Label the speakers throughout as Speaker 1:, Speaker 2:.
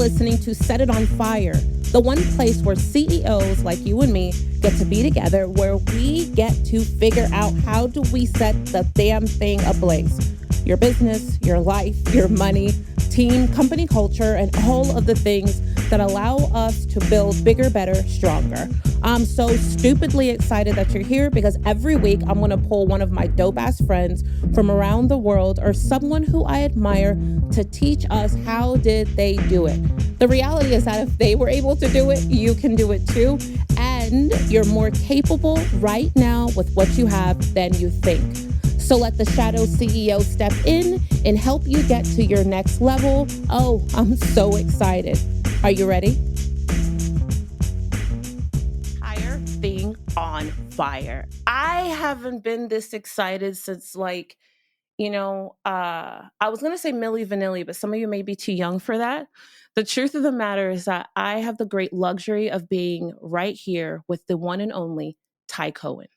Speaker 1: listening to Set It on Fire, the one place where CEOs like you and me get to be together, where we get to figure out how do we set the damn thing ablaze. Your business, your life, your money, team, company culture, and all of the things that allow us to build bigger, better, stronger. I'm so stupidly excited that you're here because every week I'm going to pull one of my dope-ass friends from around the world or someone who I admire to teach us how did they do it. The reality is that if they were able to do it, you can do it too. And you're more capable right now with what you have than you think. So let the shadow CEO step in and help you get to your next level. Oh, I'm so excited. Are you ready? Entire thing on fire. I haven't been this excited since I was going to say Milli Vanilli, but some of you may be too young for that. The truth of the matter is that I have the great luxury of being right here with the one and only Ty Cohen.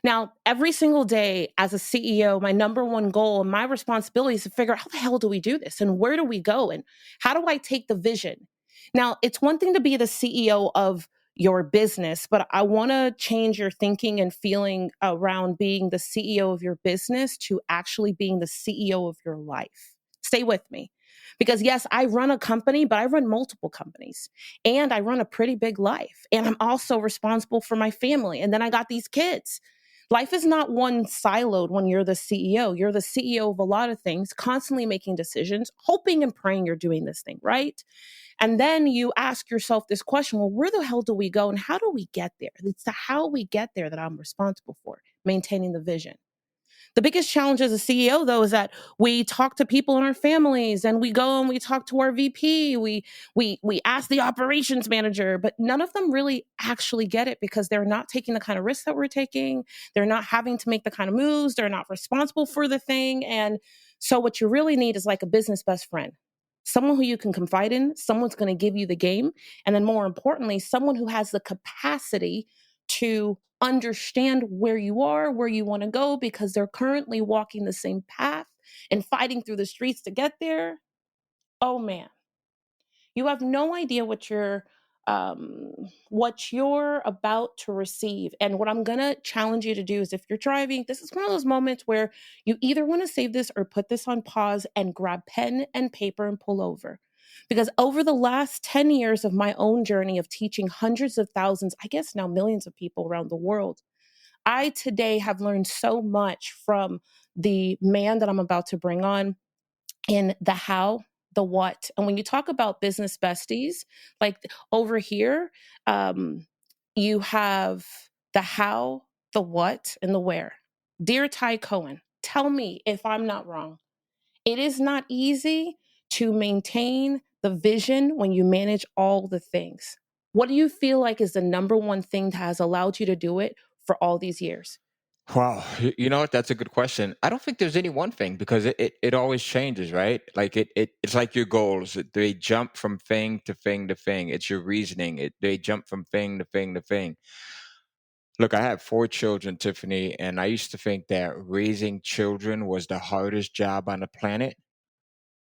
Speaker 1: Now, every single day as a CEO, my number one goal and my responsibility is to figure out how the hell do we do this and where do we go and how do I take the vision? Now, it's one thing to be the CEO of your business, but I want to change your thinking and feeling around being the CEO of your business to actually being the CEO of your life. Stay with me. Because yes, I run a company, but I run multiple companies and I run a pretty big life. And I'm also responsible for my family. And then I got these kids. Life is not one siloed when you're the CEO. You're the CEO of a lot of things, constantly making decisions, hoping and praying you're doing this thing right. And then you ask yourself this question, well, where the hell do we go and how do we get there? It's the how we get there that I'm responsible for, maintaining the vision. The biggest challenge as a CEO, though, is that we talk to people in our families and we go and we talk to our VP. We ask the operations manager, but none of them really actually get it because they're not taking the kind of risks that we're taking. They're not having to make the kind of moves. They're not responsible for the thing. And so what you really need is like a business best friend. Someone who you can confide in, someone's going to give you the game. And then more importantly, someone who has the capacity to understand where you are, where you want to go, because they're currently walking the same path and fighting through the streets to get there. Oh man, you have no idea what you're about to receive. And what I'm gonna challenge you to do is if you're driving, this is one of those moments where you either want to save this or put this on pause and grab pen and paper and pull over. Because over the last 10 years of my own journey of teaching hundreds of thousands, I guess now millions of people around the world, I today have learned so much from the man that I'm about to bring on in the how, the what. And when you talk about business besties, like over here, you have the how, the what, and the where. Dear Ty Cohen, tell me if I'm not wrong. It is not easy to maintain the vision when you manage all the things. What do you feel like is the number one thing that has allowed you to do it for all these years?
Speaker 2: Wow, you know what? That's a good question. I don't think there's any one thing because it always changes, right? Like it's like your goals. They jump from thing to thing to thing. It's your reasoning. They jump from thing to thing to thing. Look, I have 4 children, Tiffany, and I used to think that raising children was the hardest job on the planet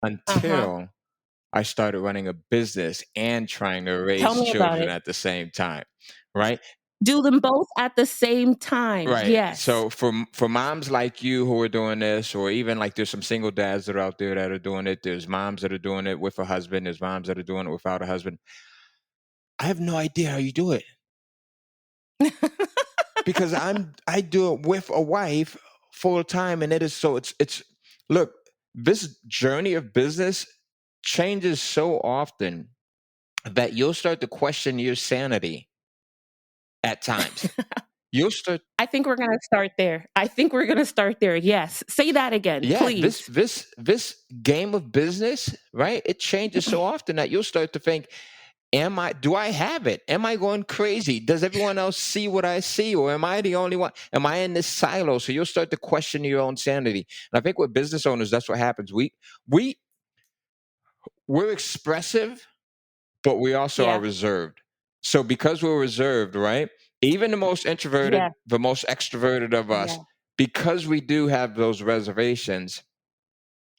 Speaker 1: Uh-huh.
Speaker 2: until I started running a business and trying to
Speaker 1: Tell
Speaker 2: raise
Speaker 1: me about
Speaker 2: children
Speaker 1: it.
Speaker 2: at the same time, right?
Speaker 1: Do them both at the same time.
Speaker 2: Right.
Speaker 1: Yes.
Speaker 2: So for moms like you who are doing this, or even like there's some single dads that are out there that are doing it. There's moms that are doing it with a husband. There's moms that are doing it without a husband. I have no idea how you do it because I do it with a wife full time, and it is so it's look, this journey of business changes so often that you'll start to question your sanity at times. You'll start.
Speaker 1: I think we're going to start there. I think we're going to start there. Yes. Say that again,
Speaker 2: Yeah, this
Speaker 1: please.
Speaker 2: this this game of business, right? It changes so often that you'll start to think, do I have it? Am I going crazy? Does everyone else see what I see? Or am I the only one? Am I in this silo? So you'll start to question your own sanity. And I think with business owners, that's what happens. We we're expressive, but we also are
Speaker 1: Yeah.
Speaker 2: reserved. So because we're reserved, right? Even the most introverted,
Speaker 1: Yeah.
Speaker 2: the most extroverted of us,
Speaker 1: Yeah.
Speaker 2: because we do have those reservations,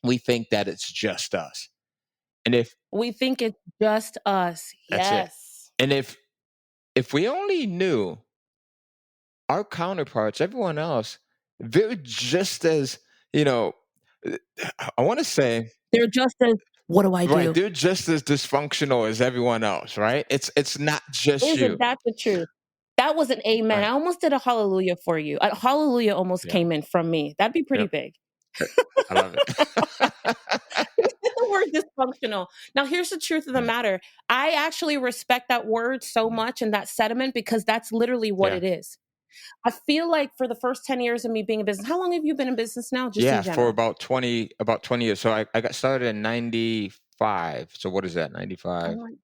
Speaker 2: we think that it's just us. And if
Speaker 1: We think it's just us.
Speaker 2: that's it.
Speaker 1: Yes.
Speaker 2: And if we only knew our counterparts, everyone else, they're just as, you know, I want to say,
Speaker 1: They're just as, what do I
Speaker 2: right,
Speaker 1: do?
Speaker 2: they're just as dysfunctional as everyone else, right? It's not just
Speaker 1: Isn't
Speaker 2: you,
Speaker 1: that the truth? That was an amen. I
Speaker 2: right?
Speaker 1: almost did a hallelujah for you. A hallelujah almost
Speaker 2: Yeah.
Speaker 1: came in from me. That'd be pretty
Speaker 2: Yep.
Speaker 1: big.
Speaker 2: I love it.
Speaker 1: The word dysfunctional. Now, here's the truth of the
Speaker 2: Yeah.
Speaker 1: matter. I actually respect that word so
Speaker 2: Mhm.
Speaker 1: much and that sentiment because that's literally what
Speaker 2: Yeah.
Speaker 1: it is. I feel like for the first 10 years of me being in business, how long have you been in business now, just in
Speaker 2: Yeah, for
Speaker 1: general?
Speaker 2: about 20 years. So I got started in 95. So what is that?
Speaker 1: I'm
Speaker 2: 95.
Speaker 1: like,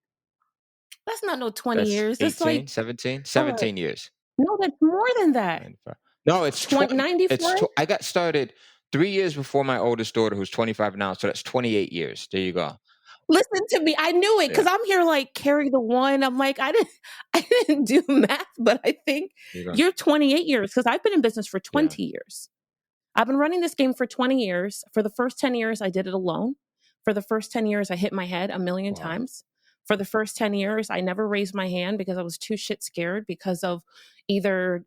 Speaker 1: that's not no 20
Speaker 2: That's
Speaker 1: years. That's like,
Speaker 2: 18, 17,
Speaker 1: uh,
Speaker 2: 17 years.
Speaker 1: no, that's more than that.
Speaker 2: 95. No, it's
Speaker 1: 20,
Speaker 2: 20.
Speaker 1: 95?
Speaker 2: I got started 3 years before my oldest daughter, who's 25 now. So that's 28 years. There you go.
Speaker 1: Listen to me. I knew it
Speaker 2: Yeah.
Speaker 1: because I'm here like carry the one. I'm like, I didn't do math, but I think
Speaker 2: There you go.
Speaker 1: you're 28 years because I've been in business for
Speaker 2: Yeah.
Speaker 1: 20 years. I've been running this game for 20 years. For the first 10 years, I did it alone. For the first 10 years, I hit my head a million
Speaker 2: Wow.
Speaker 1: times. For the first 10 years, I never raised my hand because I was too shit scared because of either,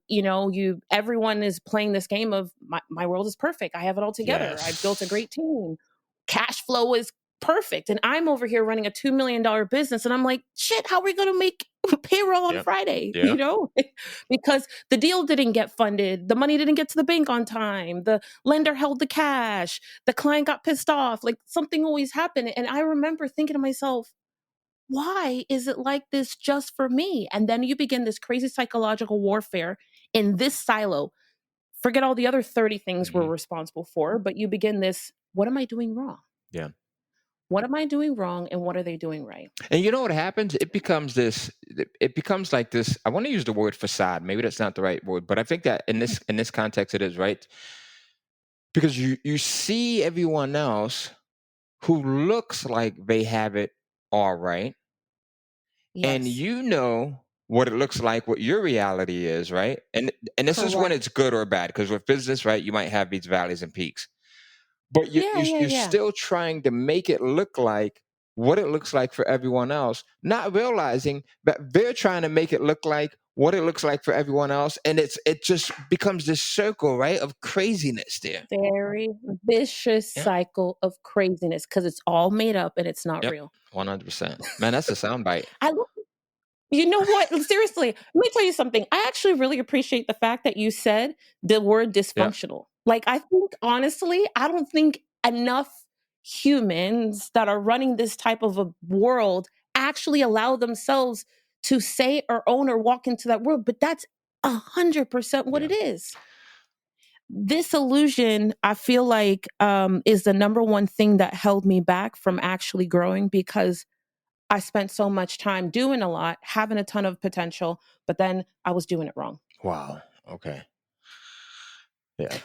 Speaker 1: everyone is playing this game of my world is perfect. I have it all together. I've built a
Speaker 2: Yes.
Speaker 1: great team. Cash flow is perfect. And I'm over here running a $2 million business. And I'm like, shit, how are we going to make payroll on
Speaker 2: Yep.
Speaker 1: Friday?
Speaker 2: Yep.
Speaker 1: Because the deal didn't get funded. The money didn't get to the bank on time. The lender held the cash. The client got pissed off. Like something always happened. And I remember thinking to myself, why is it like this just for me? And then you begin this crazy psychological warfare in this silo. Forget all the other 30 things we're
Speaker 2: Hmm.
Speaker 1: responsible for, but you begin this, what am I doing wrong?
Speaker 2: Yeah.
Speaker 1: What am I doing wrong and what are they doing right?
Speaker 2: And you know what happens? It becomes like this. I want to use the word facade. Maybe that's not the right word, but I think that in this context it is, right? Because you see everyone else who looks like they have it all right, and
Speaker 1: Yes,
Speaker 2: you know what it looks like, what your reality is, right? And this is when
Speaker 1: correct.
Speaker 2: it's good or bad, because with business, right, you might have these valleys and peaks. But you,
Speaker 1: Yeah,
Speaker 2: you
Speaker 1: yeah,
Speaker 2: you're
Speaker 1: yeah.
Speaker 2: still trying to make it look like what it looks like for everyone else, not realizing that they're trying to make it look like what it looks like for everyone else, and it just becomes this circle, right, of craziness there.
Speaker 1: Very vicious
Speaker 2: Yep.
Speaker 1: cycle of craziness because it's all made up and it's not
Speaker 2: Yep.
Speaker 1: real.
Speaker 2: 100%. Man, that's a soundbite.
Speaker 1: I You know what? Seriously, let me tell you something. I actually really appreciate the fact that you said the word
Speaker 2: Yep.
Speaker 1: dysfunctional. Like, I think, honestly, I don't think enough humans that are running this type of a world actually allow themselves to say or own or walk into that world. But that's 100% what
Speaker 2: Yeah.
Speaker 1: it is. This illusion, I feel like, is the number one thing that held me back from actually growing because I spent so much time doing a lot, having a ton of potential, but then I was doing it wrong.
Speaker 2: Wow. Okay. Yeah.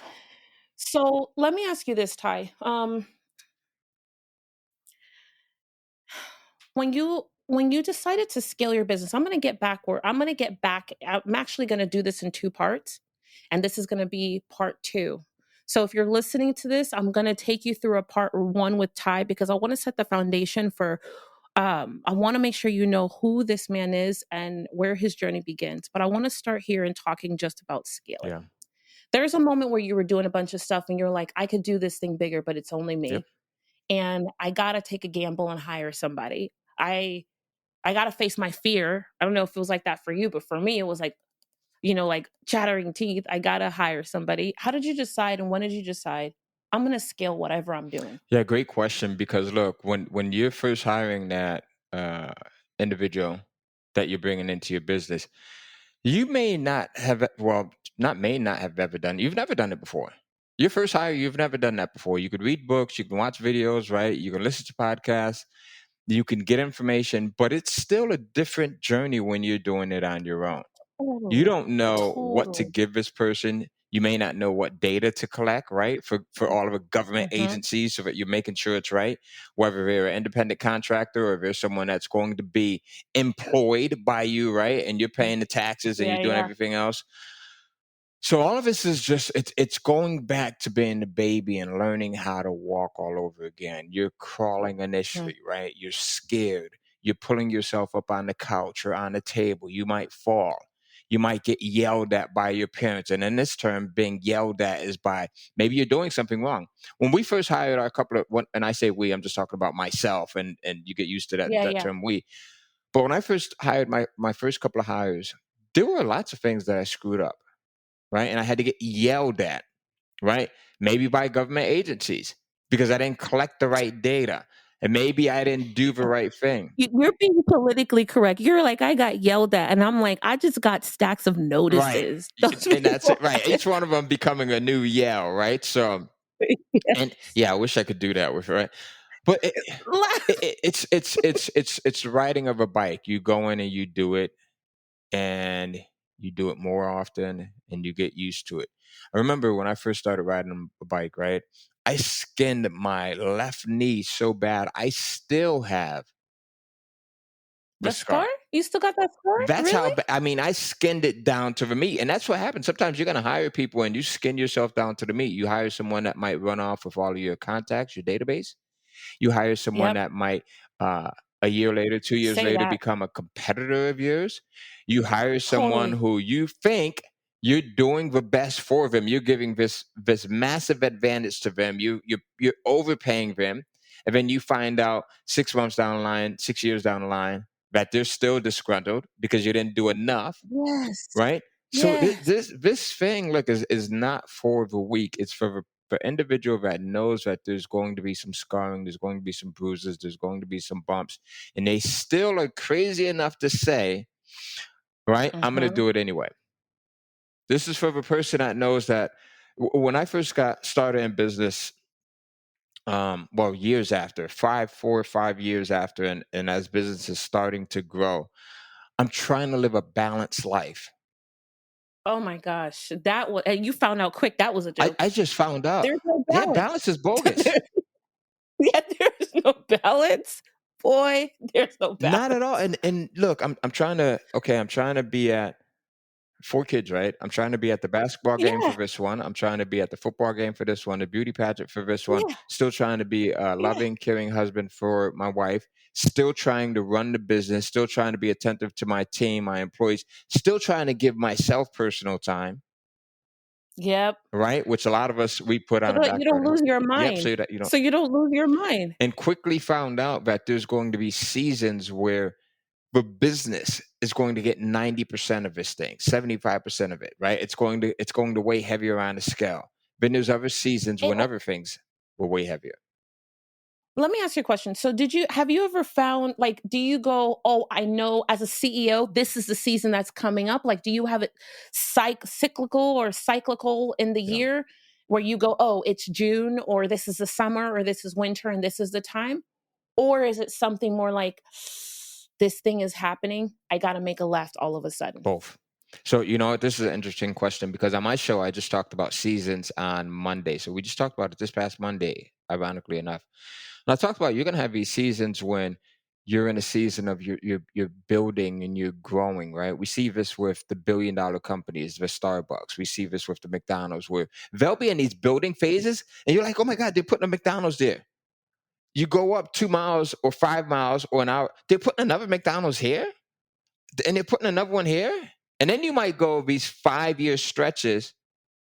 Speaker 1: So let me ask you this, Ty. When you decided to scale your business, I'm going to get backward. I'm going to get back. I'm actually going to do this in two parts, and this is going to be part two. So if you're listening to this, I'm going to take you through a part one with Ty because I want to set the foundation for. I want to make sure you know who this man is and where his journey begins. But I want to start here in talking just about scaling.
Speaker 2: Yeah.
Speaker 1: There's a moment where you were doing a bunch of stuff and you're like, I could do this thing bigger, but it's only
Speaker 2: Yep.
Speaker 1: me. And I gotta take a gamble and hire somebody. I gotta face my fear. I don't know if it was like that for you, but for me, it was like, like chattering teeth. I gotta hire somebody. How did you decide and when did you decide I'm gonna scale whatever I'm doing?
Speaker 2: Yeah, great question. Because look, when you're first hiring that uh, individual that you're bringing into your business, you may not have, well, not may not have ever done. You've never done it before. Your first hire, you've never done that before. You could read books, you can watch videos, right? You can listen to podcasts, you can get information, but it's still a different journey when you're doing it on your own. You
Speaker 1: Totally.
Speaker 2: don't know what to
Speaker 1: Totally.
Speaker 2: give this person. You may not know what data to collect, right? For all of the government
Speaker 1: Mm-hmm.
Speaker 2: agencies, so that you're making sure it's right. Whether they're an independent contractor or if they're someone that's going to be employed by you, right? And you're paying the taxes and you're
Speaker 1: Yeah,
Speaker 2: doing
Speaker 1: yeah.
Speaker 2: everything else. So all of this is just it's going back to being the baby and learning how to walk all over again. You're crawling
Speaker 1: Mm.
Speaker 2: initially, right? You're scared. You're pulling yourself up on the couch or on the table. You might fall. You might get yelled at by your parents. And in this term, being yelled at is by maybe you're doing something wrong. When we first hired our couple of, and I say we, I'm just talking about myself, and you get used to
Speaker 1: Yeah,
Speaker 2: that
Speaker 1: yeah.
Speaker 2: term we. But when I first hired my first couple of hires, there were lots of things that I screwed up, right? And I had to get yelled at, right? Maybe by government agencies because I didn't collect the right data. And maybe I didn't do the right thing.
Speaker 1: You're being politically correct. You're like, "I got yelled at," and I'm like, "I just got stacks of
Speaker 2: Right.
Speaker 1: notices." Those
Speaker 2: And that's it.
Speaker 1: people
Speaker 2: Right. Each one of them becoming a new yell, right? So,
Speaker 1: yeah.
Speaker 2: and yeah, I wish I could do that with, right? But it's the riding of a bike. You go in and you do it, and you do it more often and you get used to it. I remember when I first started riding a bike, right? I skinned my left knee so bad. I still have the
Speaker 1: The scar?
Speaker 2: scar.
Speaker 1: You still got that scar?
Speaker 2: That's how,
Speaker 1: Really?
Speaker 2: I mean, I skinned it down to the meat. And that's what happens. Sometimes you're going to hire people and you skin yourself down to the meat. You hire someone that might run off with all of your contacts, your database. You hire someone
Speaker 1: Yep.
Speaker 2: that might, uh, a year later, 2 years
Speaker 1: Say
Speaker 2: later,
Speaker 1: that.
Speaker 2: become a competitor of yours. You hire someone
Speaker 1: Totally.
Speaker 2: who you think you're doing the best for them. You're giving this massive advantage to them. You're overpaying them, and then you find out 6 months down the line, 6 years down the line, that they're still disgruntled because you didn't do enough,
Speaker 1: Yes.
Speaker 2: right? So
Speaker 1: Yes.
Speaker 2: this thing, look, is not for the weak. It's for the individual that knows that there's going to be some scarring, there's going to be some bruises, there's going to be some bumps, and they still are crazy enough to say, right, I'm going to
Speaker 1: Mhm.
Speaker 2: do it anyway. This is for the person that knows that when I first got started in business, well, years after, 4 or 5 years after, and as business is starting to grow, I'm trying to live a balanced life.
Speaker 1: Oh my gosh. That was and you found out quick that was a joke.
Speaker 2: I just found out.
Speaker 1: There's no
Speaker 2: Yeah,
Speaker 1: balance.
Speaker 2: balance is bogus.
Speaker 1: There yeah, there's no balance. Boy, there's no
Speaker 2: Not at all.
Speaker 1: balance.
Speaker 2: And look, I'm trying to I'm trying to be at 4 kids, right? I'm trying to be at the basketball game for
Speaker 1: Yeah.
Speaker 2: this one. I'm trying to be at the football game for this one, the beauty pageant for this one.
Speaker 1: Yeah.
Speaker 2: Still trying to be a
Speaker 1: Yeah.
Speaker 2: loving, caring husband for my wife. Still trying to run the business. Still trying to be attentive to my team, my employees. Still trying to give myself personal time,
Speaker 1: Yep.
Speaker 2: right? Which a lot of us we put
Speaker 1: So
Speaker 2: on a
Speaker 1: that
Speaker 2: back
Speaker 1: you don't
Speaker 2: burner.
Speaker 1: lose your
Speaker 2: Yep.
Speaker 1: mind.
Speaker 2: So that you don't.
Speaker 1: So you don't lose your mind.
Speaker 2: And quickly found out that there's going to be seasons where the business is going to get 90% of this thing, 75% of it, right? It's going to weigh heavier on the scale. Then there's other seasons
Speaker 1: And
Speaker 2: when other things will weigh heavier.
Speaker 1: let me ask you a question. So have you ever found like do you go, "Oh, I know as a CEO, this is the season that's coming up." Like do you have it cyclical or cyclical in the
Speaker 2: Yeah,
Speaker 1: year where you go, "Oh, it's June or this is the summer or this is winter and this is the time?" Or is it something more like this thing is happening, I got to make a left all of a sudden?
Speaker 2: both. So you know what? This is an interesting question because on my show I just talked about seasons on Monday. So we just talked about it this past Monday, ironically enough. And I talked about you're gonna have these seasons when you're in a season of you're building and you're growing, right? We see this with the billion-dollar companies, the Starbucks. We see this with the McDonald's, where they'll be in these building phases, and you're like, oh my God, they're putting a McDonald's there. You go up 2 miles or 5 miles or an hour, they're putting another McDonald's here, and they're putting another one here. And then you might go these 5 year stretches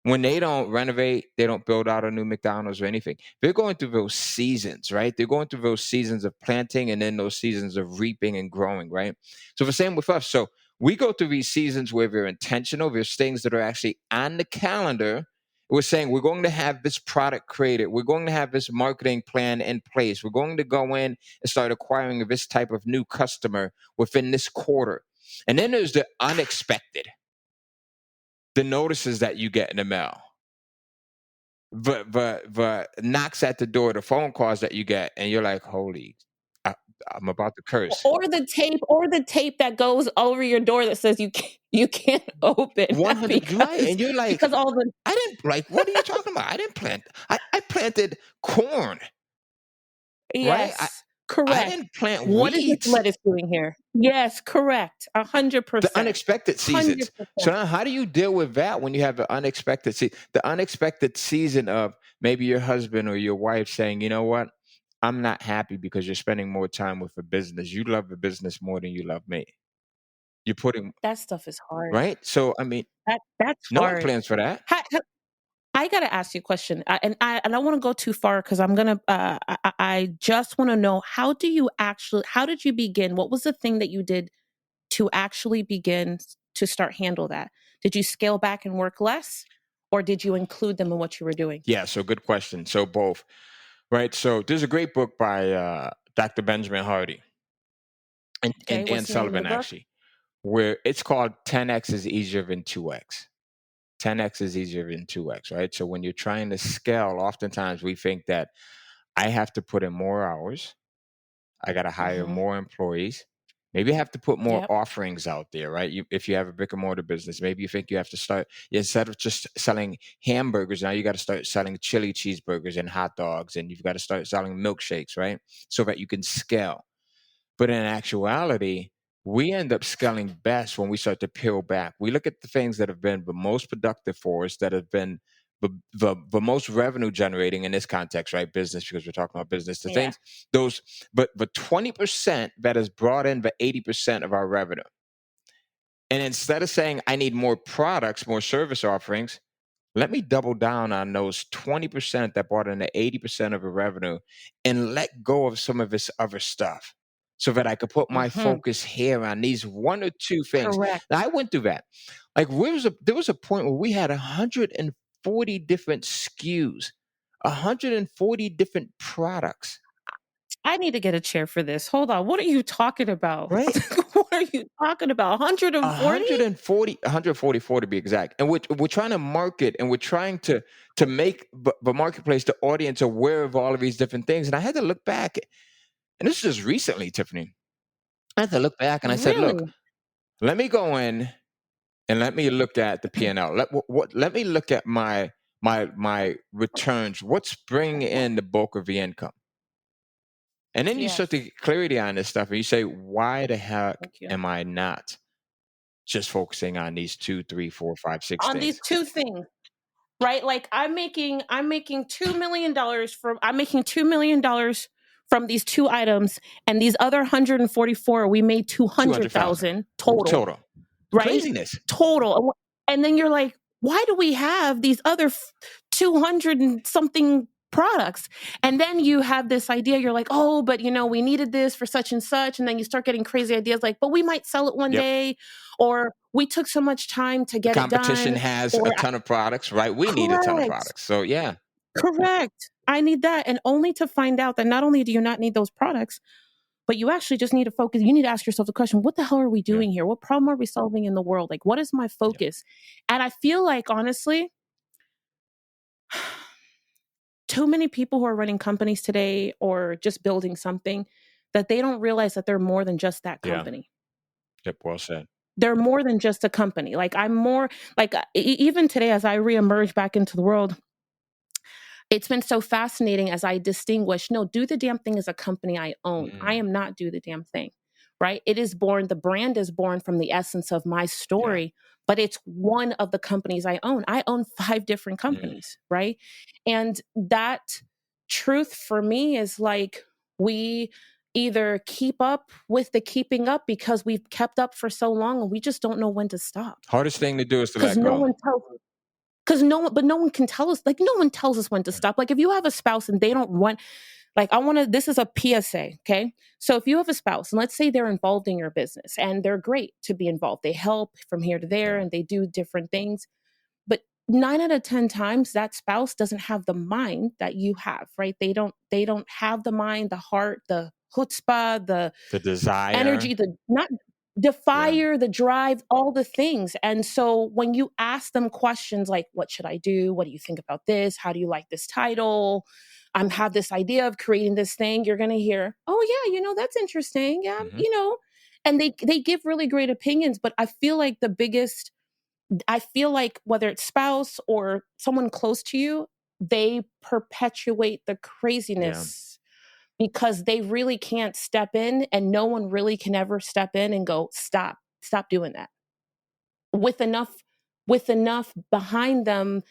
Speaker 2: when they don't renovate, they don't build out a new McDonald's or anything. They're going through those seasons, right? They're going through those seasons of planting and then those seasons of reaping and growing, right? So the same with us. So we go through these seasons where we're intentional. There's things that are actually on the calendar. We're saying we're going to have this product created. We're going to have this marketing plan in place. We're going to go in and start acquiring this type of new customer within this quarter. And then there's the unexpected, the notices that you get in the mail, the knocks at the door, the phone calls that you get, and you're like, "Holy, I, I'm about to curse."
Speaker 1: Or the tape that goes over your door that says you can't open
Speaker 2: 100, right? And you're like,
Speaker 1: because all the
Speaker 2: "I didn't like. What are you talking about? I didn't plant. I planted corn, right?
Speaker 1: yes.
Speaker 2: I
Speaker 1: Correct.
Speaker 2: didn't plant
Speaker 1: What is this
Speaker 2: weeds.
Speaker 1: lettuce doing here? Yes, correct.
Speaker 2: The
Speaker 1: 100%.
Speaker 2: unexpected seasons. So
Speaker 1: 100%.
Speaker 2: now how do you deal with that when you have the unexpected the unexpected season of maybe your husband or your wife saying, you know what? I'm not happy because you're spending more time with the business. You love the business more than you love me. You're putting
Speaker 1: That stuff is hard.
Speaker 2: right. So I mean,
Speaker 1: That's
Speaker 2: no one
Speaker 1: hard.
Speaker 2: plans for that.
Speaker 1: I gotta ask you a question, I don't want to go too far because I'm gonna. I just want to know how do you actually? How did you begin? What was the thing that you did to actually begin to start handle that? Did you scale back and work less, or did you include them in what you were doing?
Speaker 2: Yeah. So good question. So both, right? So there's a great book by Dr. Benjamin Hardy and
Speaker 1: Okay,
Speaker 2: Dan
Speaker 1: what's the name of the
Speaker 2: Sullivan
Speaker 1: book?
Speaker 2: actually, where it's called 10x is easier than 2x. 10x is easier than 2x, right? So when you're trying to scale, oftentimes we think that I have to put in more hours. I got to hire
Speaker 1: Hmm.
Speaker 2: more employees. Maybe I have to put more
Speaker 1: Yep.
Speaker 2: offerings out there, right? If you have a brick and mortar business, maybe you think you have to start, instead of just selling hamburgers, now you got to start selling chili cheeseburgers and hot dogs, and you've got to start selling milkshakes, right? So that you can scale. But in actuality, we end up scaling best when we start to peel back. We look at the things that have been the most productive for us, that have been the most revenue generating in this context, right? Business, because we're talking about business. The
Speaker 1: Yeah.
Speaker 2: things, those, but the 20% that has brought in the 80% of our revenue. And instead of saying, I need more products, more service offerings, let me double down on those 20% that brought in the 80% of the revenue and let go of some of this other stuff so that I could put my
Speaker 1: Hmm.
Speaker 2: focus here on these one or two things. Now,
Speaker 1: Correct.
Speaker 2: I went through that. Like there was a point where we had 140 different SKUs, 140 different products,
Speaker 1: I need to get a chair for this. Hold on. What are you talking about?
Speaker 2: right?
Speaker 1: What are you talking about? 140?
Speaker 2: 144 to be exact, and we're trying to market, and we're trying to make the marketplace, the audience, aware of all of these different things. And I had to look back, and this is just recently, Tiffany. I had to look back, and I said, "Look,
Speaker 1: Really?
Speaker 2: let me go in and let me look at the P&L. Let me look at my returns. What's bringing in the bulk of the income?" And then you start to
Speaker 1: Yes.
Speaker 2: get clarity on this stuff, and you say, "Why the heck
Speaker 1: Thank you.
Speaker 2: am I not just focusing on these two, three, four, five, six
Speaker 1: On these
Speaker 2: things?"
Speaker 1: two things, right? Like I'm making $2 million from I'm making $2 million from these two items, and these other 144 we made
Speaker 2: 200,000
Speaker 1: 200,000 total,
Speaker 2: total.
Speaker 1: right?
Speaker 2: Craziness.
Speaker 1: Total. And then you're like, why do we have these other 200 and something products? And then you have this idea, you're like, oh, but we needed this for such and such. And then you start getting crazy ideas like, but we might sell it one
Speaker 2: Yep.
Speaker 1: day, or we took so much time to
Speaker 2: The
Speaker 1: get it
Speaker 2: competition
Speaker 1: done,
Speaker 2: has
Speaker 1: or
Speaker 2: a ton of products, right? We need a ton of
Speaker 1: correct,
Speaker 2: products. So yeah,
Speaker 1: correct. I need that. And only to find out that not only do you not need those products, but you actually just need to focus. You need to ask yourself the question, what the hell are we
Speaker 2: yeah,
Speaker 1: doing here? What problem are we solving in the world? Like, what is my
Speaker 2: yeah.
Speaker 1: focus? And I feel like, honestly, too many people who are running companies today or just building something that they don't realize that they're more than just that
Speaker 2: Yeah.
Speaker 1: company.
Speaker 2: Yep. Well said.
Speaker 1: They're more than just a company. Like, I'm more like, even today, as I reemerge back into the world, it's been so fascinating as I distinguish, no, Do the Damn Thing is a company I own. I
Speaker 2: Mm,
Speaker 1: am not Do the Damn Thing, right? The brand is born from the essence of my
Speaker 2: yeah.
Speaker 1: story, but it's one of the companies I own. I own 5 different
Speaker 2: Mm,
Speaker 1: companies, right? And that truth for me is like, we either keep up with the keeping up because we've kept up for so long and we just don't know when to stop
Speaker 2: hardest thing to do is to
Speaker 1: because
Speaker 2: let
Speaker 1: no
Speaker 2: go.
Speaker 1: one tells because no one can tell us, like, no one tells us when to
Speaker 2: Yeah.
Speaker 1: stop. Like, if you have a spouse and they don't want, like, I want to, this is a PSA, okay? So if you have a spouse and let's say they're involved in your business and they're great to be involved, they help from here to there
Speaker 2: Yeah.
Speaker 1: and they do different things. But 9 out of 10 times that spouse doesn't have the mind that you have, right? They don't have the mind, the heart, the chutzpah, the
Speaker 2: The desire.
Speaker 1: energy, the
Speaker 2: Yeah.
Speaker 1: fire, the drive, all the things. And so when you ask them questions like, what should I do? What do you think about this? How do you like this title? Have this idea of creating this thing. You're going to hear, oh yeah, that's interesting. Yeah,
Speaker 2: Hmm.
Speaker 1: and they give really great opinions. But I feel like whether it's spouse or someone close to you, they perpetuate the
Speaker 2: Yeah.
Speaker 1: craziness because they really can't step in, and no one really can ever step in and go, stop doing that, with enough behind them,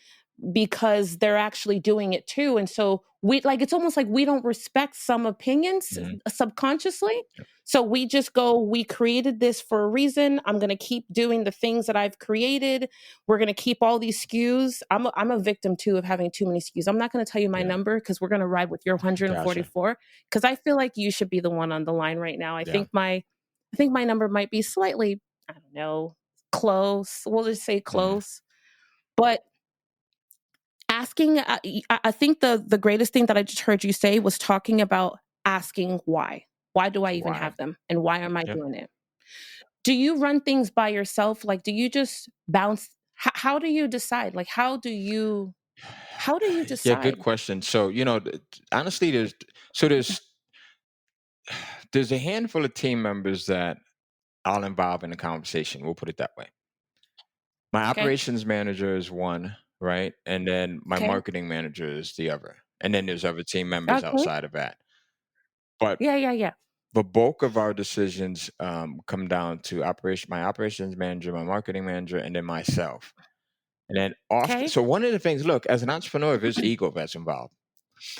Speaker 1: because they're actually doing it too. And so it's almost like we don't respect some opinions subconsciously. So we just go, we created this for a reason. I'm going to keep doing the things that I've created. We're going to keep all these SKUs. I'm a victim too of having too many SKUs. I'm not going to tell you my
Speaker 2: Yeah.
Speaker 1: number because we're going to ride with your
Speaker 2: Gotcha.
Speaker 1: 144, because I feel like you should be the one on the line right now. I
Speaker 2: Yeah.
Speaker 1: think my number might be slightly, I don't know, close. We'll just say close. But asking, I think the greatest thing that I just heard you say was talking about asking why. Why do I even
Speaker 2: Why?
Speaker 1: have them? And why am I
Speaker 2: Yep.
Speaker 1: doing it? Do you run things by yourself? Like, do you just bounce? How do you decide? Like, how do you
Speaker 2: Yeah, good
Speaker 1: decide?
Speaker 2: question. So, honestly, there's a handful of team members that I'll involve in the conversation. We'll put it that way. My
Speaker 1: Okay.
Speaker 2: operations manager is one, right? And then my
Speaker 1: Okay.
Speaker 2: marketing manager is the other. And then there's other team members
Speaker 1: Okay.
Speaker 2: outside of that. But
Speaker 1: Yeah.
Speaker 2: the bulk of our decisions come down to my operations manager, my marketing manager, and then myself. And then often,
Speaker 1: Okay.
Speaker 2: so one of the things, look, as an entrepreneur, there's ego that's involved.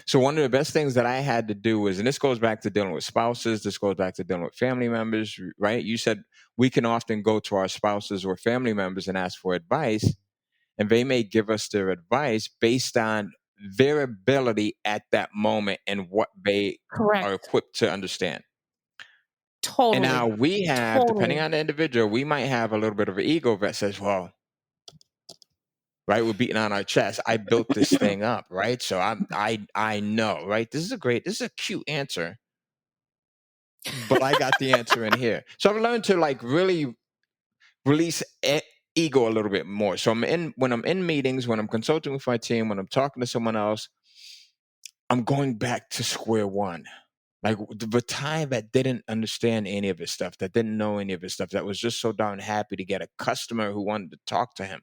Speaker 2: So one of the best things that I had to do was, and this goes back to dealing with spouses, this goes back to dealing with family members, right? You said we can often go to our spouses or family members and ask for advice, and they may give us their advice based on their ability at that moment and what they are
Speaker 1: Correct.
Speaker 2: equipped to understand. And now
Speaker 1: Totally.
Speaker 2: we have, depending
Speaker 1: Totally.
Speaker 2: on the individual, we might have a little bit of an ego that says, well, right, we're beating on our chest. I built this thing up, right? So I know, right? This is a cute answer, but I got the answer in here. So I've learned to like really release ego a little bit more. So when I'm in meetings, when I'm consulting with my team, when I'm talking to someone else, I'm going back to square one. Like the time that didn't understand any of his stuff, that didn't know any of his stuff, that was just so darn happy to get a customer who wanted to talk to him,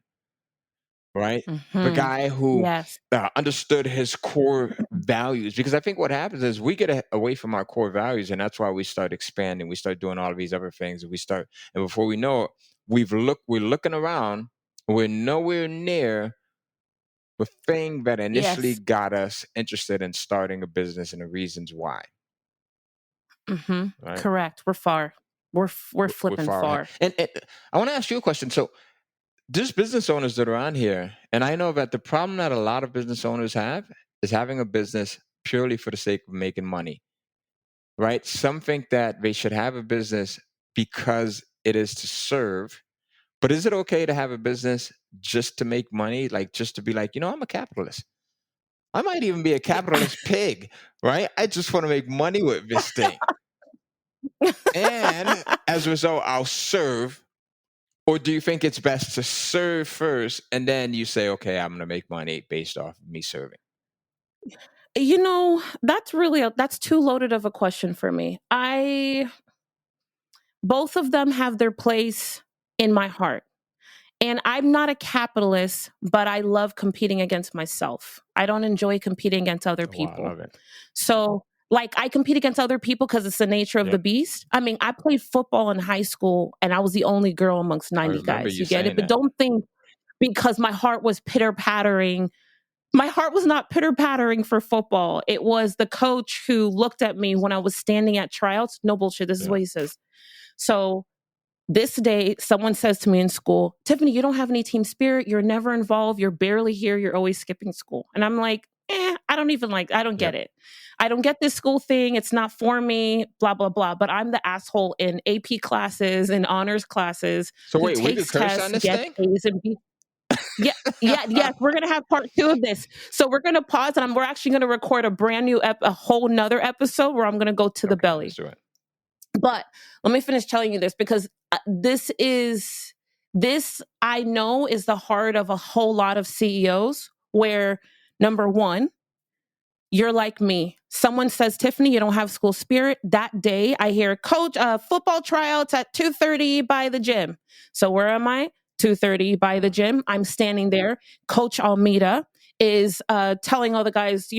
Speaker 2: right? The
Speaker 1: Mm-hmm.
Speaker 2: guy who
Speaker 1: Yes.
Speaker 2: understood his core values. Because I think what happens is we get away from our core values, and that's why we start expanding. We start doing all of these other things, and and before we know it, we're looking around, we're nowhere near the thing that initially
Speaker 1: Yes.
Speaker 2: got us interested in starting a business and the reasons why,
Speaker 1: Mm-hmm.
Speaker 2: right?
Speaker 1: Correct. We're far. We're
Speaker 2: We're
Speaker 1: flipping
Speaker 2: far ahead.
Speaker 1: far.
Speaker 2: And I want to ask you a question. So there's business owners that are on here, and I know that the problem that a lot of business owners have is having a business purely for the sake of making money, right? Some think that they should have a business because it is to serve. But is it okay to have a business just to make money? Like just to be like, I'm a capitalist. I might even be a capitalist pig, right? I just want to make money with this thing. And as a result, I'll serve. Or do you think it's best to serve first and then you say, okay, I'm going to make money based off of me serving?
Speaker 1: That's too loaded of a question for me. Both of them have their place in my heart. And I'm not a capitalist, but I love competing against myself. I don't enjoy competing against other
Speaker 2: Oh, wow, I
Speaker 1: people.
Speaker 2: love it.
Speaker 1: So, like, I compete against other people because it's the nature of
Speaker 2: Yeah,
Speaker 1: the beast. I mean, I played football in high school and I was the only girl amongst
Speaker 2: I
Speaker 1: 90
Speaker 2: remember
Speaker 1: guys.
Speaker 2: you
Speaker 1: You get it?
Speaker 2: saying
Speaker 1: But
Speaker 2: that.
Speaker 1: don't think because my heart was pitter pattering. My heart was not pitter pattering for football. It was the coach who looked at me when I was standing at tryouts. No bullshit. This is
Speaker 2: Yeah.
Speaker 1: what he says. So, this day, someone says to me in school, Tiffany, you don't have any team spirit. You're never involved. You're barely here. You're always skipping school. And I'm like, I don't
Speaker 2: Yeah.
Speaker 1: get it. I don't get this school thing. It's not for me, blah, blah, blah. But I'm the asshole in AP classes and honors classes
Speaker 2: So
Speaker 1: who
Speaker 2: wait, we could
Speaker 1: takes
Speaker 2: curse on
Speaker 1: tests,
Speaker 2: this
Speaker 1: gets
Speaker 2: thing?
Speaker 1: A's and B's. Yeah, yes. We're gonna have part two of this. So we're gonna pause, and we're actually gonna record a brand new, a whole nother episode where I'm gonna go to the
Speaker 2: Okay,
Speaker 1: belly.
Speaker 2: let's do it.
Speaker 1: But let me finish telling you this because this I know is the heart of a whole lot of CEOs where number one, you're like me. Someone says, Tiffany, you don't have school spirit. That day I hear coach football tryouts at 2:30 by the gym. So where am I? 2:30 by the gym. I'm standing there. Coach Almeida is telling all the guys,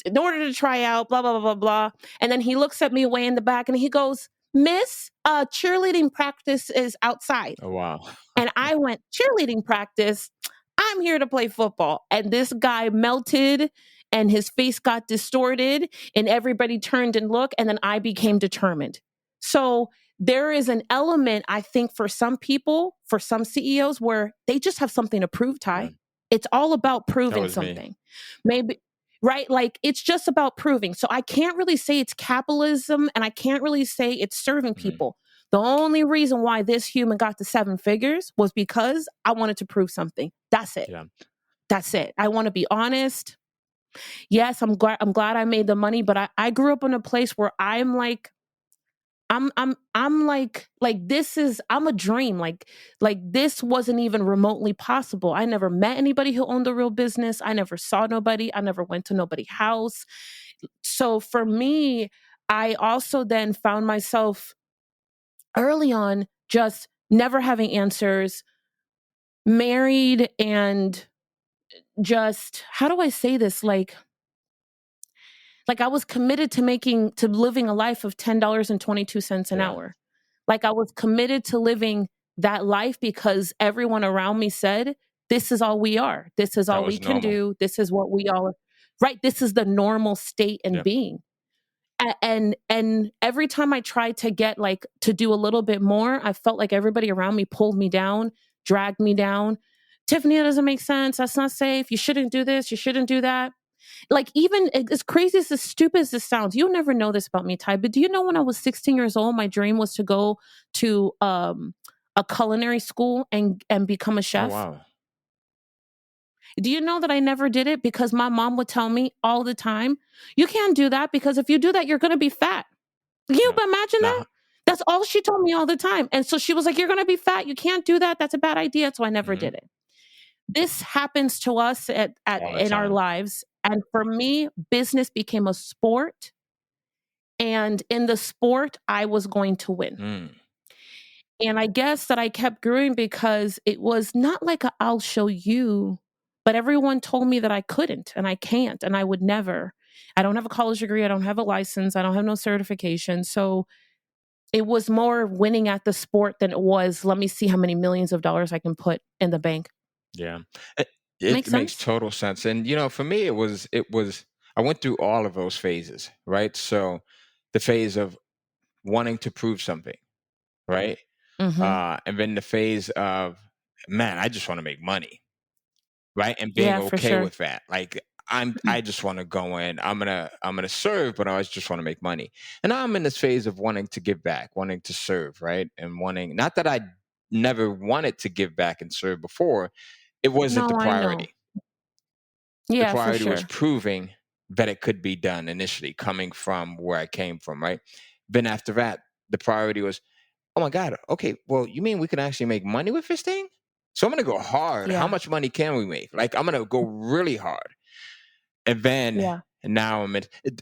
Speaker 1: in order to try out, blah, blah, blah, blah, blah. And then he looks at me way in the back and he goes, Miss, cheerleading practice is outside.
Speaker 2: Oh, wow.
Speaker 1: And I went, cheerleading practice? I'm here to play football. And this guy melted and his face got distorted and everybody turned and looked. And then I became determined. So there is an element, I think, for some people, for some CEOs, where they just have something to prove, Ty.
Speaker 2: Yeah.
Speaker 1: It's all about
Speaker 2: That
Speaker 1: proving
Speaker 2: was me.
Speaker 1: something. Maybe, right? Like it's just about proving. So I can't really say it's capitalism and I can't really say it's serving people. The only reason why this human got to 7 figures was because I wanted to prove something. That's it.
Speaker 2: Yeah.
Speaker 1: That's it. I want to be honest. Yes, I'm glad I made the money, but I grew up in a place where I'm like, I'm like this is, I'm a dream. Like this wasn't even remotely possible. I never met anybody who owned a real business. I never saw nobody. I never went to nobody's house. So for me, I also then found myself early on just never having answers, married, and just, how do I say this? Like I was committed to living a life of $10.22 an
Speaker 2: Yeah.
Speaker 1: hour. Like I was committed to living that life because everyone around me said, this is all we are. This is
Speaker 2: That
Speaker 1: all we
Speaker 2: was
Speaker 1: can
Speaker 2: normal.
Speaker 1: do. This is what we all, right? This is the normal state and
Speaker 2: Yep.
Speaker 1: being. And every time I tried to get like to do a little bit more, I felt like everybody around me pulled me down, dragged me down. Tiffany, that doesn't make sense. That's not safe. You shouldn't do this. You shouldn't do that. Like, even as crazy as stupid as this sounds, you'll never know this about me, Ty, but do you know when I was 16 years old, my dream was to go to a culinary school and become a
Speaker 2: Oh,
Speaker 1: chef?
Speaker 2: wow.
Speaker 1: Do you know that I never did it because my mom would tell me all the time, you can't do that because if you do that, you're going to be fat. Can you
Speaker 2: Yeah.
Speaker 1: imagine that?
Speaker 2: Now,
Speaker 1: That's all she told me all the time. And so she was like, you're going to be fat. You can't do that. That's a bad idea. So I never did it. This happens to us
Speaker 2: all the
Speaker 1: in our
Speaker 2: time.
Speaker 1: lives. And for me, business became a sport. And in the sport, I was going to win.
Speaker 2: Mm.
Speaker 1: And I guess that I kept growing because it was not like I'll show you, but everyone told me that I couldn't and I can't and I would never. I don't have a college degree. I don't have a license. I don't have no certification. So it was more winning at the sport than it was, let me see how many millions of dollars I can put in the bank.
Speaker 2: Yeah. It,
Speaker 1: Make
Speaker 2: it makes
Speaker 1: sense?
Speaker 2: total sense. And for me, it was I went through all of those phases, right? So the phase of wanting to prove something, right?
Speaker 1: Mm-hmm.
Speaker 2: And then the phase of, man, I just want to make money, right? And being
Speaker 1: Yeah, for
Speaker 2: okay
Speaker 1: sure.
Speaker 2: with that. Like I just want to go in. I'm gonna serve, but I just want to make money. And now I'm in this phase of wanting to give back, wanting to serve, right? And wanting, not that I never wanted to give back and serve before, it wasn't the
Speaker 1: No, I know.
Speaker 2: priority. The
Speaker 1: Yeah, for
Speaker 2: priority was
Speaker 1: sure.
Speaker 2: proving that it could be done initially, coming from where I came from, right? Then after that, the priority was, oh my God, okay, well, you mean we can actually make money with this thing? So I'm gonna go hard. How
Speaker 1: Yeah,
Speaker 2: much money can we make? Like I'm gonna go really hard. And then
Speaker 1: yeah.
Speaker 2: now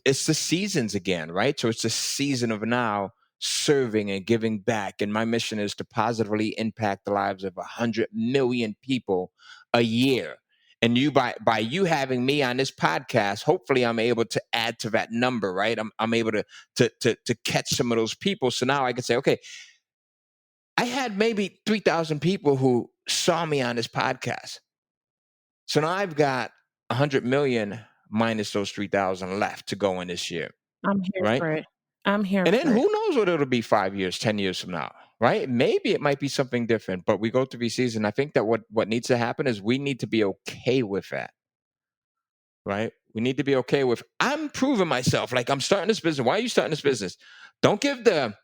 Speaker 2: it's the seasons again, right? So it's the season of now serving and giving back. And my mission is to positively impact the lives of 100 million people a year. And you, by you having me on this podcast, hopefully I'm able to add to that number, right? I'm able to catch some of those people. So now I can say, okay, I had maybe 3,000 people who saw me on this podcast. So now I've got 100 million minus those 3,000 left to go in this year,
Speaker 1: I'm here
Speaker 2: right?
Speaker 1: for it. I'm here
Speaker 2: And then
Speaker 1: for it.
Speaker 2: who knows what it'll be 5 years, 10 years from now, right? Maybe it might be something different, but we go through these seasons. I think that what needs to happen is we need to be okay with that, right? We need to be okay with, I'm proving myself. Like I'm starting this business. Why are you starting this business? Don't give the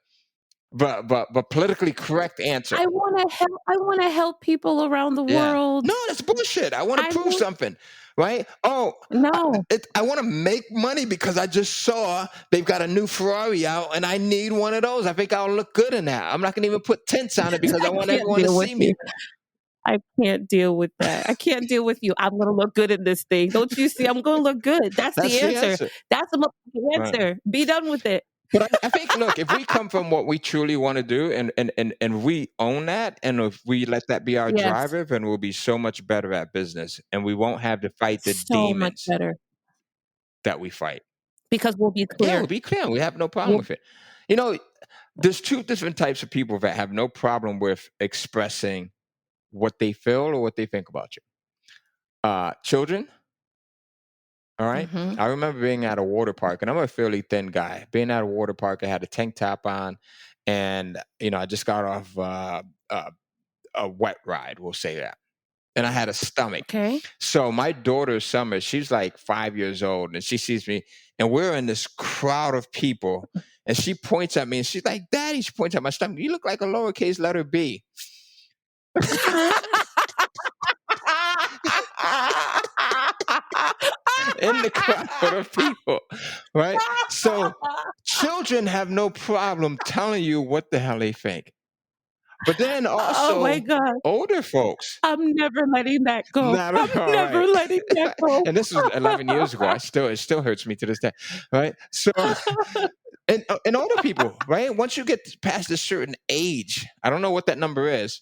Speaker 2: politically correct answer.
Speaker 1: I want to help people around the
Speaker 2: Yeah. No,
Speaker 1: world.
Speaker 2: that's bullshit. I want to
Speaker 1: I
Speaker 2: prove
Speaker 1: want
Speaker 2: something, right? Oh,
Speaker 1: no.
Speaker 2: I want to make money because I just saw they've got a new Ferrari out and I need one of those. I think I'll look good in that. I'm not going to even put tints on it because I
Speaker 1: I
Speaker 2: want
Speaker 1: can't
Speaker 2: everyone to
Speaker 1: deal with
Speaker 2: see
Speaker 1: you.
Speaker 2: me.
Speaker 1: I can't deal with that. I can't deal with you. I'm going to look good in this thing. Don't you see? I'm going to look good. That's
Speaker 2: That's
Speaker 1: the
Speaker 2: the
Speaker 1: answer.
Speaker 2: answer.
Speaker 1: That's the
Speaker 2: Right.
Speaker 1: answer. Be done with it.
Speaker 2: But I think, look, if we come from what we truly want to do and we own that, and if we let that be our
Speaker 1: Yes.
Speaker 2: driver, then we'll be so much better at business and we won't have to fight the
Speaker 1: So much
Speaker 2: demons.
Speaker 1: better.
Speaker 2: that we fight.
Speaker 1: Because we'll be
Speaker 2: Yeah, we'll
Speaker 1: clear.
Speaker 2: be clear. We have no problem
Speaker 1: We'll
Speaker 2: with it. You know, there's two different types of people that have no problem with expressing what they feel or what they think about you. Children, all right.
Speaker 1: Mhm.
Speaker 2: I remember being at a water park, and I'm a fairly thin guy. Being at a water park, I had a tank top on, and I just got off a wet ride. We'll say that, and I had a stomach.
Speaker 1: Okay.
Speaker 2: So my daughter Summer, she's like 5 years old, and she sees me, and we're in this crowd of people, and she points at me, and she's like, "Daddy," she points at my stomach. "You look like a lowercase letter B." In the crowd of people, right? So children have no problem telling you what the hell they think. But then
Speaker 1: Oh my
Speaker 2: also
Speaker 1: god.
Speaker 2: older folks,
Speaker 1: I'm never letting that go. I'm
Speaker 2: not all
Speaker 1: never
Speaker 2: right.
Speaker 1: letting that go.
Speaker 2: And this was 11 years ago. It still hurts me to this day, right? So and older people, right? Once you get past a certain age, I don't know what that number is,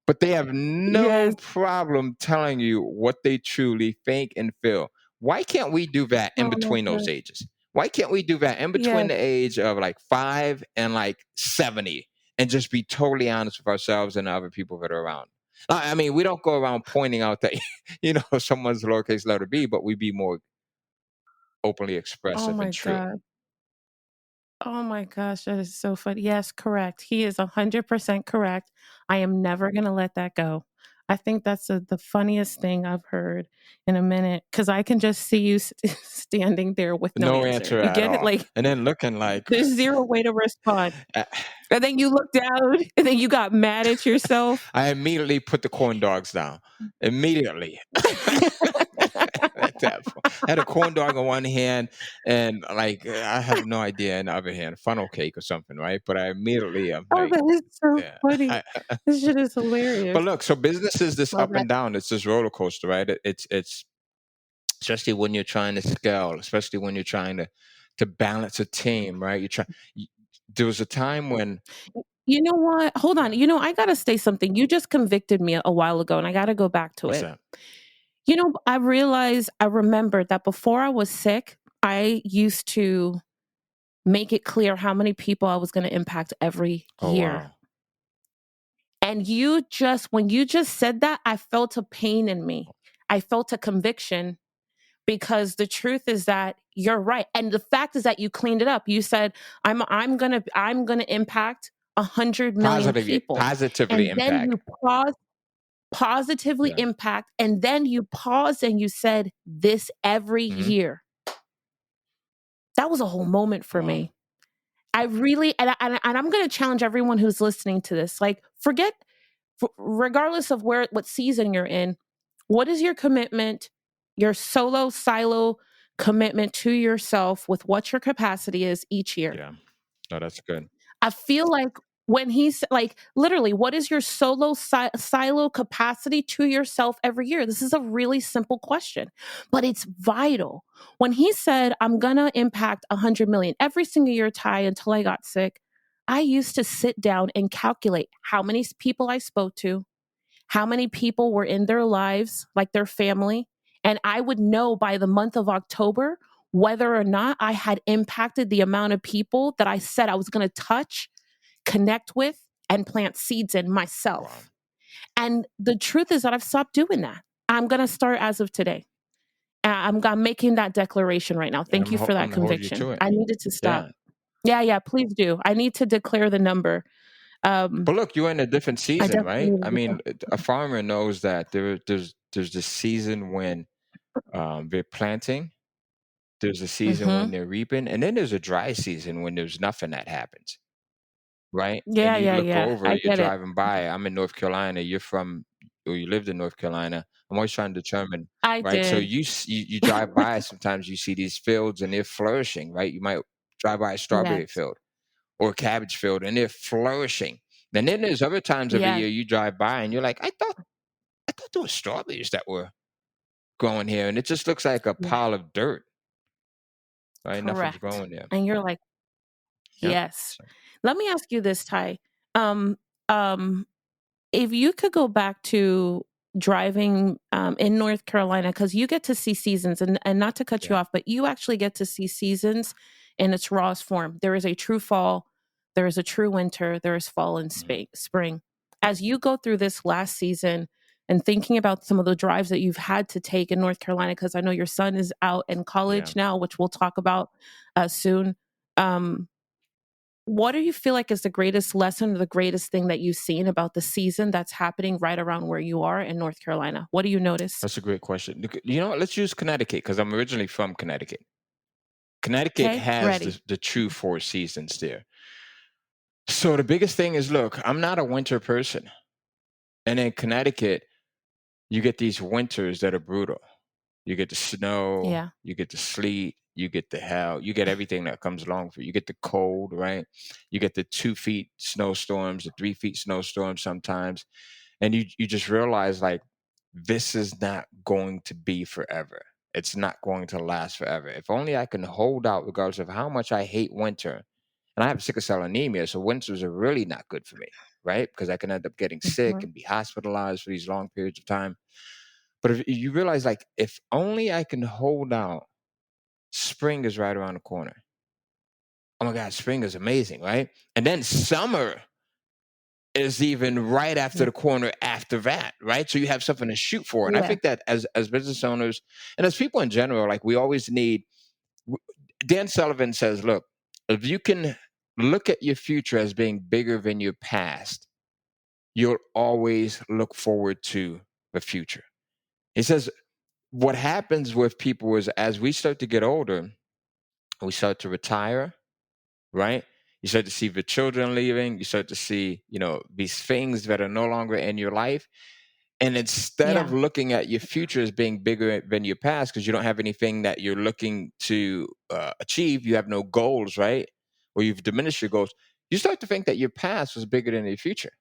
Speaker 2: but they have no
Speaker 1: Yes.
Speaker 2: problem telling you what they truly think and feel. Why can't we do that in
Speaker 1: Oh my
Speaker 2: between those
Speaker 1: god.
Speaker 2: ages? Why can't we do that in between
Speaker 1: Yes.
Speaker 2: the age of like 5 and like 70 and just be totally honest with ourselves and the other people that are around? I mean, we don't go around pointing out that someone's lowercase letter B, but we be more openly
Speaker 1: Oh
Speaker 2: expressive and
Speaker 1: my
Speaker 2: true.
Speaker 1: god. Oh my gosh, that is so funny. Yes, correct. He is 100% correct. I am never gonna let that go. I think that's the funniest thing I've heard in a minute because I can just see you standing there with no
Speaker 2: No
Speaker 1: answer.
Speaker 2: answer
Speaker 1: You
Speaker 2: at
Speaker 1: get it?
Speaker 2: all.
Speaker 1: Like
Speaker 2: And then looking like,
Speaker 1: there's zero way to respond.
Speaker 2: uh,
Speaker 1: And then you look down and then you got mad at yourself.
Speaker 2: I immediately put the corn dogs down. Immediately. At that point. I had a corn dog in one hand and like I have no idea in the other hand, funnel cake or something, right? But I immediately am
Speaker 1: Oh,
Speaker 2: like,
Speaker 1: that is so
Speaker 2: yeah.
Speaker 1: funny. This shit is
Speaker 2: But
Speaker 1: hilarious.
Speaker 2: look, so business is this
Speaker 1: Love
Speaker 2: up
Speaker 1: that.
Speaker 2: and down. It's this roller coaster, right? It's especially when you're trying to scale, especially when you're trying to balance a team, right? You, there was a time when
Speaker 1: You know what? Hold on.
Speaker 2: yeah,
Speaker 1: I gotta say something. You just convicted me a while ago, and I gotta go back to
Speaker 2: what's
Speaker 1: it.
Speaker 2: that?
Speaker 1: I remembered that before I was sick, I used to make it clear how many people I was gonna impact every
Speaker 2: Oh
Speaker 1: year.
Speaker 2: wow.
Speaker 1: And when you just said that, I felt a pain in me. I felt a conviction because the truth is that you're right. And the fact is that you cleaned it up. You said, I'm gonna impact 100 million people.
Speaker 2: Positively
Speaker 1: And then
Speaker 2: impact.
Speaker 1: you positively
Speaker 2: Yeah.
Speaker 1: impact, and then you paused and you said, this every
Speaker 2: Hmm.
Speaker 1: year. That was a whole moment for
Speaker 2: Wow.
Speaker 1: me. I really, and I'm going to challenge everyone who's listening to this. Like, regardless of what season you're in, what is your commitment, your silo commitment to yourself with what your capacity is each year?
Speaker 2: Yeah. No, that's good.
Speaker 1: I feel like when he's like, literally, what is your silo capacity to yourself every year? This is a really simple question, but it's vital. When he said, I'm going to impact 100 million every single year, Ty, until I got sick, I used to sit down and calculate how many people I spoke to, how many people were in their lives, like their family. And I would know by the month of October whether or not I had impacted the amount of people that I said I was going to touch, connect with, and plant seeds in
Speaker 2: Wow.
Speaker 1: myself. And the truth is that I've stopped doing that. I'm going to start as of today. I'm making that declaration right now.
Speaker 2: And
Speaker 1: Thank you for
Speaker 2: I'm
Speaker 1: that
Speaker 2: gonna hold you
Speaker 1: conviction.
Speaker 2: to it.
Speaker 1: I needed to stop.
Speaker 2: Yeah.
Speaker 1: Yeah, yeah, please do. I need to declare the number.
Speaker 2: But look, you're in a different
Speaker 1: I
Speaker 2: season,
Speaker 1: definitely
Speaker 2: right?
Speaker 1: need
Speaker 2: I
Speaker 1: to do
Speaker 2: mean, a farmer knows that there's this season when they're planting, there's a
Speaker 1: that.
Speaker 2: season when they're reaping, and then there's a dry season when there's nothing that happens, right? And
Speaker 1: Yeah,
Speaker 2: you
Speaker 1: yeah,
Speaker 2: look
Speaker 1: yeah.
Speaker 2: over,
Speaker 1: I
Speaker 2: you're
Speaker 1: get it.
Speaker 2: driving by. I'm in North Carolina. You're from, or you lived in North Carolina. I'm always trying to determine,
Speaker 1: I
Speaker 2: right? So
Speaker 1: did.
Speaker 2: you drive by. Sometimes you see these fields and they're flourishing, right? You might drive by a strawberry
Speaker 1: Yes.
Speaker 2: field or a cabbage field, and they're flourishing. And then there's other times of the
Speaker 1: Yes.
Speaker 2: year you drive by and you're like, I thought there were strawberries that were growing here, and it just looks like a
Speaker 1: Yeah.
Speaker 2: pile of dirt, right? Nothing's
Speaker 1: Correct.
Speaker 2: growing there.
Speaker 1: And you're like,
Speaker 2: Yep.
Speaker 1: yes.
Speaker 2: So,
Speaker 1: Let me ask you this, Ty. Um, um, if you could go back to driving in North Carolina, because you get to see seasons, and not to cut you
Speaker 2: Yeah.
Speaker 1: off, but you actually get to see seasons in its rawest form. There is a true fall, there is a true winter, there is fall and
Speaker 2: Mhm.
Speaker 1: spring. As you go through this last season and thinking about some of the drives that you've had to take in North Carolina, because I know your son is out in
Speaker 2: Yeah.
Speaker 1: college now, which we'll talk about soon. Um, what do you feel like is the greatest lesson or the greatest thing that you've seen about the season that's happening right around where you are in North Carolina? What do you notice?
Speaker 2: That's a great question. You know what? Let's use Connecticut because I'm originally from Connecticut. Connecticut
Speaker 1: Okay,
Speaker 2: has
Speaker 1: ready.
Speaker 2: the true four seasons there. So the biggest thing is, look, I'm not a winter person. And in Connecticut, you get these winters that are brutal. You get the snow,
Speaker 1: Yeah,
Speaker 2: you get the sleet, you get the hail, you get everything that comes along for you. You get the cold, right? You get the 2 feet snowstorms, the 3 feet snowstorms sometimes. And you just realize like this is not going to be forever. It's not going to last forever. If only I can hold out regardless of how much I hate winter. And I have sickle cell anemia, so winters are really not good for me, right? Because I can end up getting sick
Speaker 1: hmm
Speaker 2: and be hospitalized for these long periods of time. But if you realize, like, if only I can hold out, spring is right around the corner. Oh my God, spring is amazing, right? And then summer is even right after
Speaker 1: yeah,
Speaker 2: the corner after that, right? So you have something to shoot for. And I
Speaker 1: yeah,
Speaker 2: think that as business owners and as people in general, like we always need. Dan Sullivan says, look, if you can look at your future as being bigger than your past, you'll always look forward to the future. He says, what happens with people is as we start to get older, we start to retire, right? You start to see the children leaving. You start to see, these things that are no longer in your life. And instead of
Speaker 1: yeah.
Speaker 2: looking at your future as being bigger than your past, because you don't have anything that you're looking to achieve, you have no goals, right? Or you've diminished your goals. You start to think that your past was bigger than your future.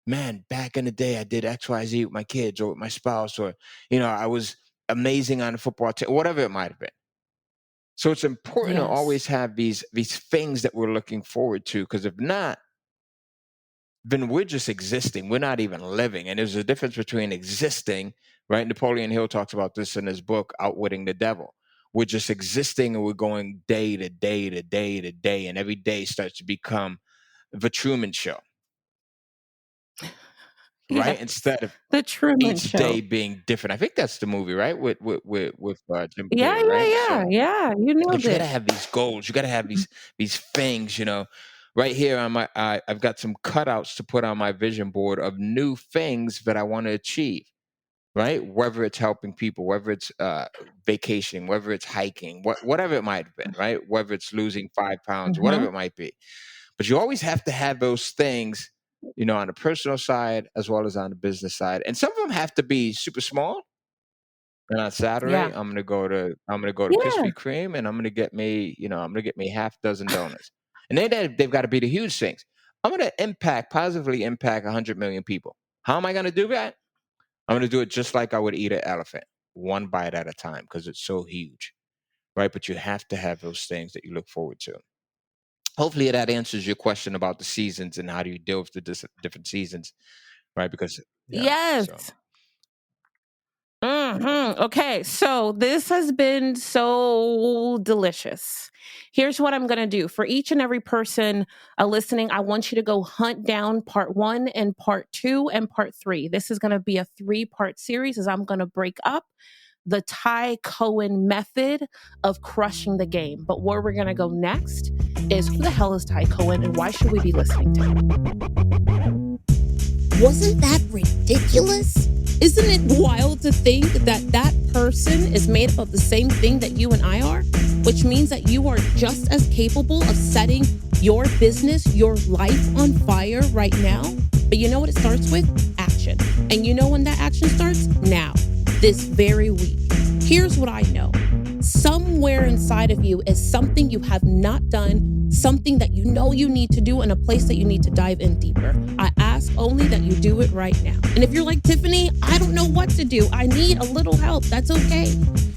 Speaker 2: Man, back in the day, I did X, Y, Z with my kids or with my spouse, or I was amazing on the football team, whatever it might have been. So it's important to
Speaker 1: Yes.
Speaker 2: always have these things that we're looking forward to, because if not, then we're just existing. We're not even living. And there's a difference between existing, right? Napoleon Hill talks about this in his book, Outwitting the Devil. We're just existing and we're going day to day to day to day. And every day starts to become the Truman Show, right?
Speaker 1: Yes.
Speaker 2: Instead of
Speaker 1: The Truman
Speaker 2: each
Speaker 1: Show.
Speaker 2: day being different. I think that's the movie, right? With Jim
Speaker 1: Yeah,
Speaker 2: Carrey,
Speaker 1: yeah,
Speaker 2: right?
Speaker 1: yeah,
Speaker 2: So,
Speaker 1: yeah. You
Speaker 2: but
Speaker 1: nailed
Speaker 2: you got to
Speaker 1: it.
Speaker 2: have these goals. You got to have these things. Right here on I've got some cutouts to put on my vision board of new things that I want to achieve. Right, whether it's helping people, whether it's vacationing, whether it's hiking, whatever it might have been. Right, whether it's losing 5 pounds, whatever
Speaker 1: hmm
Speaker 2: it might be. But you always have to have those things. On the personal side as well as on the business side, and some of them have to be super small. And on Saturday,
Speaker 1: Yeah,
Speaker 2: I'm gonna go to
Speaker 1: yeah,
Speaker 2: Krispy Kreme, and I'm gonna get me half dozen donuts. And then they've got to be the huge things. I'm gonna positively impact 100 million people. How am I gonna do that? I'm gonna do it just like I would eat an elephant, one bite at a time, because it's so huge, right? But you have to have those things that you look forward to. Hopefully, that answers your question about the seasons and how do you deal with the different seasons, right? Because yeah, so
Speaker 1: yes. Okay, so this has been so delicious. Here's what I'm going to do. For each and every person listening, I want you to go hunt down part one and part two and part three. This is going to be a 3-part series as I'm going to break up the Ty Cohen method of crushing the game. But where we're going to go next is who the hell is Ty Cohen and why should we be listening to him?
Speaker 3: Wasn't that ridiculous?
Speaker 1: Isn't it wild to think that that person is made up of the same thing that you and I are? Which means that you are just as capable of setting your business, your life on fire right now. But you know what it starts with? Action. And you know when that action starts? Now, this very week. Here's what I know. Somewhere inside of you is something you have not done, something that you know you need to do, and a place that you need to dive in deeper. I ask only that you do it right now. And if you're like, Tiffany, I don't know what to do, I need a little help, that's okay.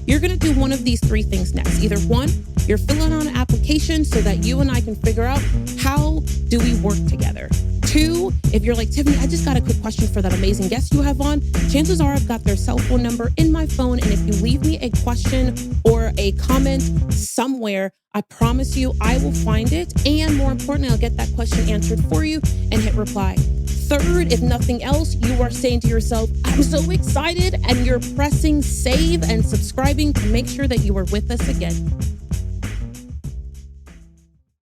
Speaker 1: You're gonna do one of these 3 things next. Either one, you're filling out an application so that you and I can figure out how do we work together. Two, if you're like, Tiffany, I just got a quick question for that amazing guest you have on. Chances are I've got their cell phone number in my phone. And if you leave me a question or a comment somewhere, I promise you I will find it. And more importantly, I'll get that question answered for you and hit reply. Third, if nothing else, you are saying to yourself, I'm so excited, and you're pressing save and subscribing to make sure that you are with us again.